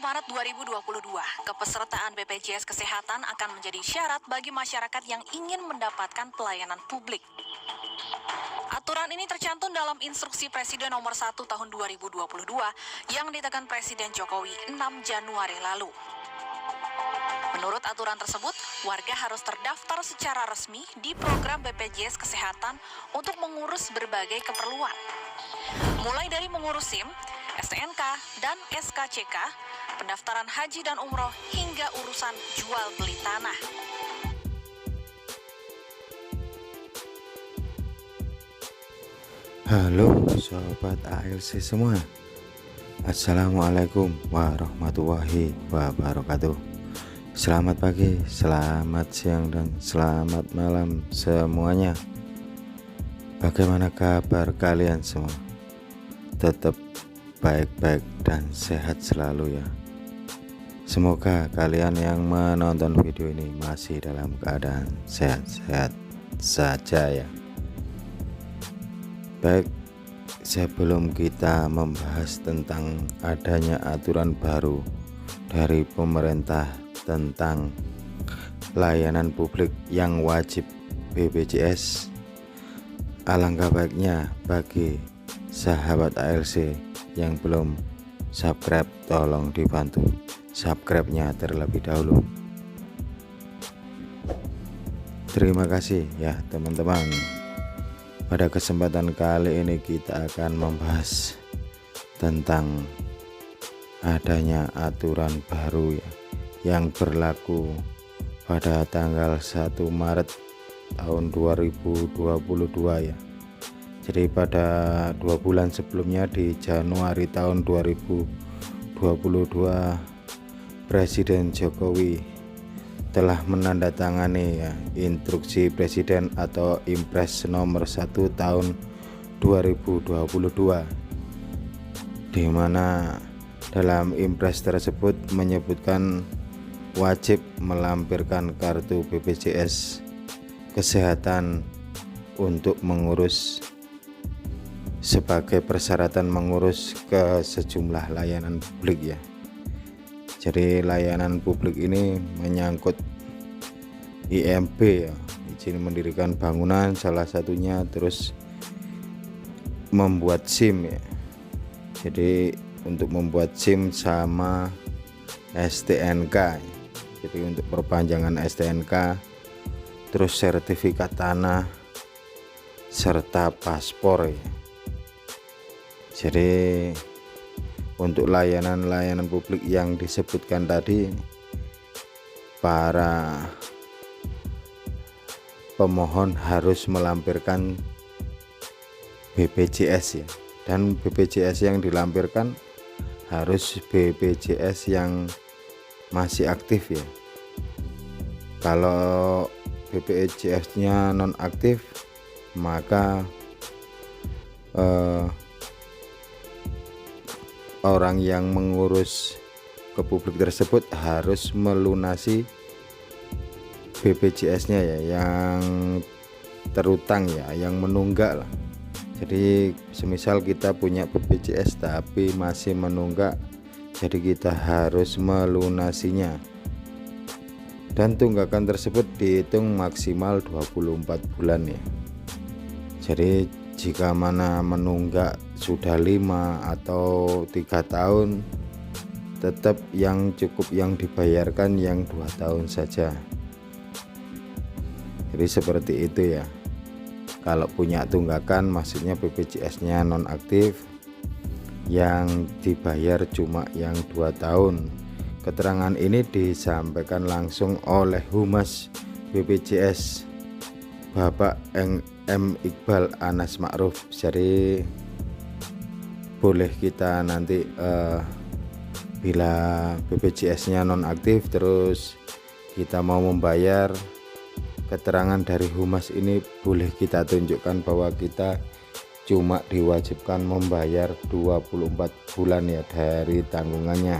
Maret 2022, kepesertaan BPJS Kesehatan akan menjadi syarat bagi masyarakat yang ingin mendapatkan pelayanan publik. Aturan ini tercantum dalam Instruksi Presiden Nomor 1 Tahun 2022 yang ditekan Presiden Jokowi 6 Januari lalu. Menurut aturan tersebut, warga harus terdaftar secara resmi di program BPJS Kesehatan untuk mengurus berbagai keperluan. Mulai dari mengurus SIM, STNK, dan SKCK, pendaftaran haji dan umroh, hingga urusan jual beli tanah. Halo Sobat ALC semua, Assalamualaikum warahmatullahi wabarakatuh. Selamat pagi, selamat siang, dan selamat malam semuanya. Bagaimana kabar kalian semua? Tetap baik-baik dan sehat selalu ya. Semoga kalian yang menonton video ini masih dalam keadaan sehat-sehat saja ya. Baik, sebelum kita membahas tentang adanya aturan baru dari pemerintah tentang layanan publik yang wajib BPJS, alangkah baiknya bagi sahabat ALC yang belum subscribe, tolong dibantu subscribe-nya terlebih dahulu. Terima kasih ya teman-teman. Pada kesempatan kali ini kita akan membahas tentang adanya aturan baru ya, yang berlaku pada tanggal 1 Maret tahun 2022 ya. Jadi pada 2 bulan sebelumnya di Januari tahun 2022, Presiden Jokowi telah menandatangani ya Instruksi Presiden atau Impres nomor 1 tahun 2022, di mana dalam Impres tersebut menyebutkan wajib melampirkan kartu BPJS Kesehatan untuk mengurus sebagai persyaratan mengurus ke sejumlah layanan publik ya. Jadi layanan publik ini menyangkut IMB ya, izin mendirikan bangunan salah satunya, terus membuat SIM ya. Jadi untuk membuat SIM sama STNK ya. Jadi untuk perpanjangan STNK, terus sertifikat tanah serta paspor ya. Jadi untuk layanan-layanan publik yang disebutkan tadi, para pemohon harus melampirkan BPJS ya, dan BPJS yang dilampirkan harus BPJS yang masih aktif ya. Kalau BPJS-nya non aktif, maka orang yang mengurus ke publik tersebut harus melunasi BPJS-nya ya, yang terutang ya, yang menunggak lah. Jadi semisal kita punya BPJS tapi masih menunggak, jadi kita harus melunasinya, dan tunggakan tersebut dihitung maksimal 24 bulan ya. Jadi jika mana menunggak sudah 5 atau 3 tahun, tetap yang cukup yang dibayarkan yang 2 tahun saja. Jadi seperti itu ya. Kalau punya tunggakan, maksudnya BPJS-nya nonaktif, yang dibayar cuma yang 2 tahun. Keterangan ini disampaikan langsung oleh Humas BPJS Bapak M. Iqbal Anas Ma'ruf. Jadi boleh kita nanti bila BPJS-nya nonaktif terus kita mau membayar, keterangan dari Humas ini boleh kita tunjukkan bahwa kita cuma diwajibkan membayar 24 bulan ya dari tanggungannya.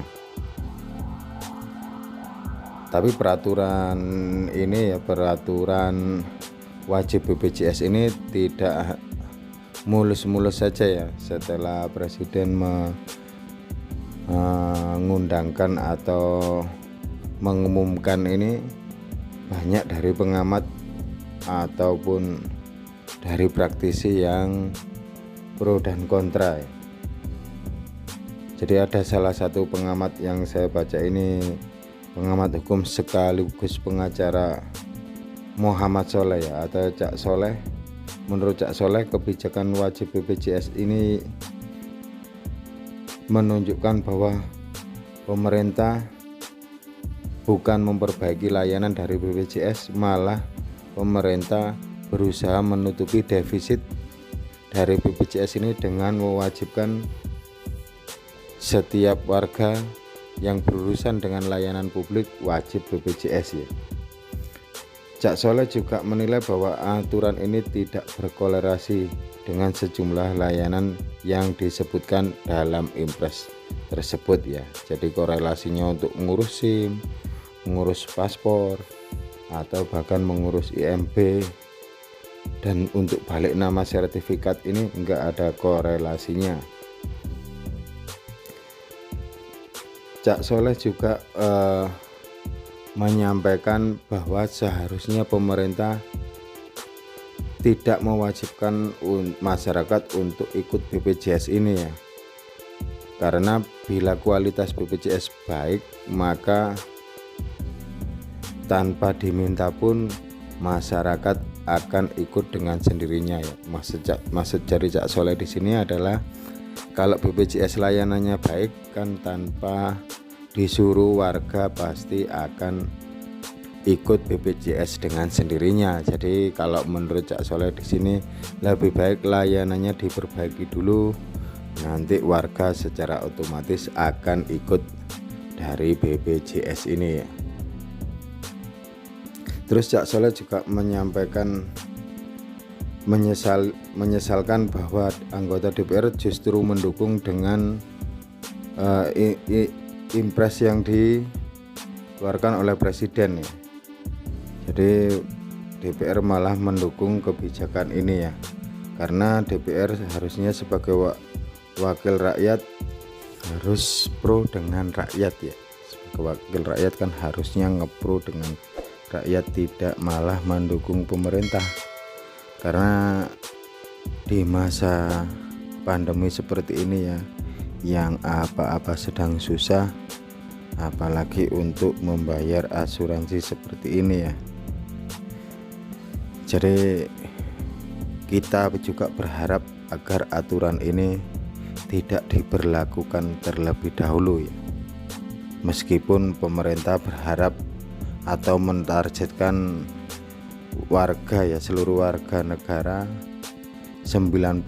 Tapi peraturan ini ya, peraturan wajib BPJS ini tidak mulus-mulus saja ya. Setelah Presiden mengundangkan atau mengumumkan ini banyak dari pengamat ataupun dari praktisi yang pro dan kontra ya. Jadi ada salah satu pengamat yang saya baca ini, pengamat hukum sekaligus pengacara, Muhammad Soleh ya, atau Cak Soleh. Menurut Cak Soleh, kebijakan wajib BPJS ini menunjukkan bahwa pemerintah bukan memperbaiki layanan dari BPJS, malah pemerintah berusaha menutupi defisit dari BPJS ini dengan mewajibkan setiap warga yang berurusan dengan layanan publik wajib BPJS ya. Cak Soleh juga menilai bahwa aturan ini tidak berkolerasi dengan sejumlah layanan yang disebutkan dalam impres tersebut ya. Jadi korelasinya untuk mengurus SIM, mengurus paspor, atau bahkan mengurus IMB dan untuk balik nama sertifikat ini enggak ada korelasinya. Cak Soleh juga menyampaikan bahwa seharusnya pemerintah tidak mewajibkan masyarakat untuk ikut BPJS ini ya, karena bila kualitas BPJS baik maka tanpa diminta pun masyarakat akan ikut dengan sendirinya ya. Maksud dari Cak Soleh di sini adalah kalau BPJS layanannya baik kan tanpa disuruh warga pasti akan ikut BPJS dengan sendirinya. Jadi kalau menurut Cak Soleh di sini lebih baik layanannya diperbaiki dulu, nanti warga secara otomatis akan ikut dari BPJS ini ya. Terus Cak Soleh juga menyampaikan menyesalkan bahwa anggota DPR justru mendukung dengan impres yang dikeluarkan oleh presiden ya. Jadi DPR malah mendukung kebijakan ini ya, karena DPR harusnya sebagai wakil rakyat harus pro dengan rakyat ya. Sebagai wakil rakyat kan harusnya ngepro dengan rakyat, tidak malah mendukung pemerintah. Karena di masa pandemi seperti ini ya, yang apa-apa sedang susah, apalagi untuk membayar asuransi seperti ini ya. Jadi kita juga berharap agar aturan ini tidak diberlakukan terlebih dahulu ya. Meskipun pemerintah berharap atau mentargetkan warga ya, seluruh warga negara 98%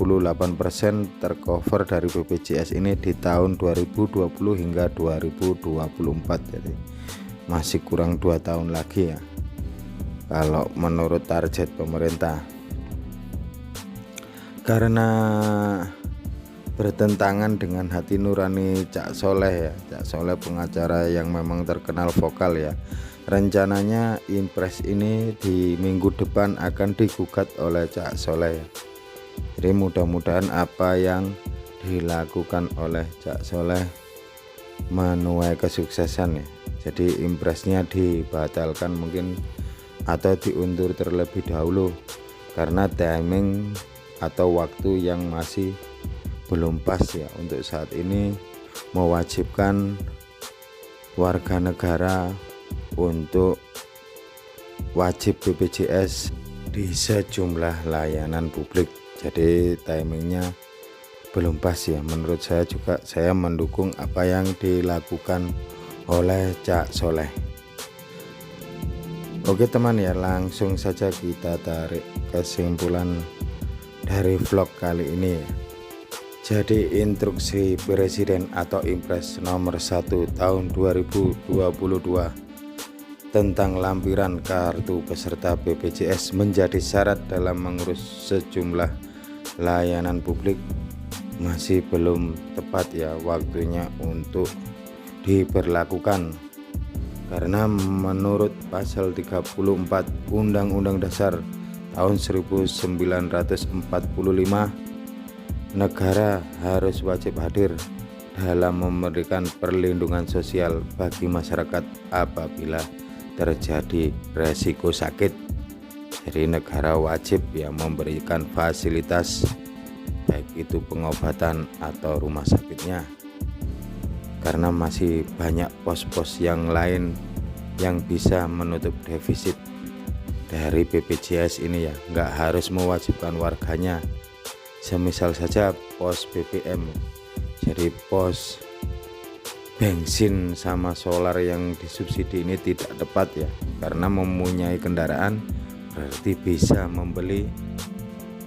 tercover dari BPJS ini di tahun 2020 hingga 2024. Jadi masih kurang 2 tahun lagi ya kalau menurut target pemerintah. Karena bertentangan dengan hati nurani Cak Soleh ya, Cak Soleh pengacara yang memang terkenal vokal ya, rencananya impres ini di minggu depan akan digugat oleh Cak Soleh ya. Jadi mudah-mudahan apa yang dilakukan oleh Cak Soleh menuai kesuksesan ya. Jadi impresnya dibatalkan mungkin atau diundur terlebih dahulu karena timing atau waktu yang masih belum pas ya untuk saat ini mewajibkan warga negara untuk wajib BPJS di sejumlah layanan publik. Jadi timingnya belum pas ya. Menurut saya juga, saya mendukung apa yang dilakukan oleh Cak Soleh. Oke teman ya, langsung saja kita tarik kesimpulan dari vlog kali ini ya. Jadi instruksi presiden atau impres nomor 1 tahun 2022 tentang lampiran kartu peserta BPJS menjadi syarat dalam mengurus sejumlah layanan publik masih belum tepat ya waktunya untuk diberlakukan. Karena menurut pasal 34 Undang-Undang Dasar tahun 1945, negara harus wajib hadir dalam memberikan perlindungan sosial bagi masyarakat apabila terjadi resiko sakit. Jadi negara wajib ya memberikan fasilitas baik itu pengobatan atau rumah sakitnya, karena masih banyak pos-pos yang lain yang bisa menutup defisit dari BPJS ini ya. Nggak harus mewajibkan warganya, semisal saja pos BBM. Jadi pos bensin sama solar yang disubsidi ini tidak tepat ya, karena mempunyai kendaraan berarti bisa membeli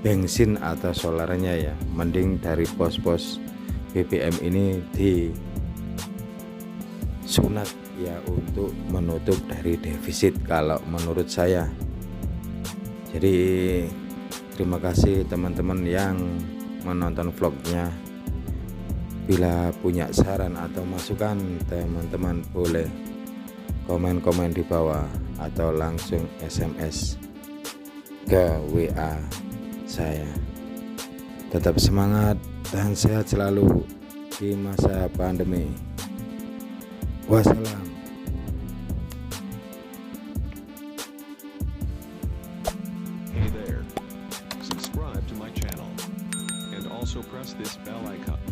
bensin atau solarnya ya. Mending dari pos-pos BBM ini disunat ya untuk menutup dari defisit kalau menurut saya. Jadi terima kasih teman-teman yang menonton vlognya. Bila punya saran atau masukan, teman-teman boleh komen-komen di bawah atau langsung SMS ke WA saya. Tetap semangat dan sehat selalu di masa pandemi. Wassalam. Hey there, subscribe to my channel and also press this bell icon.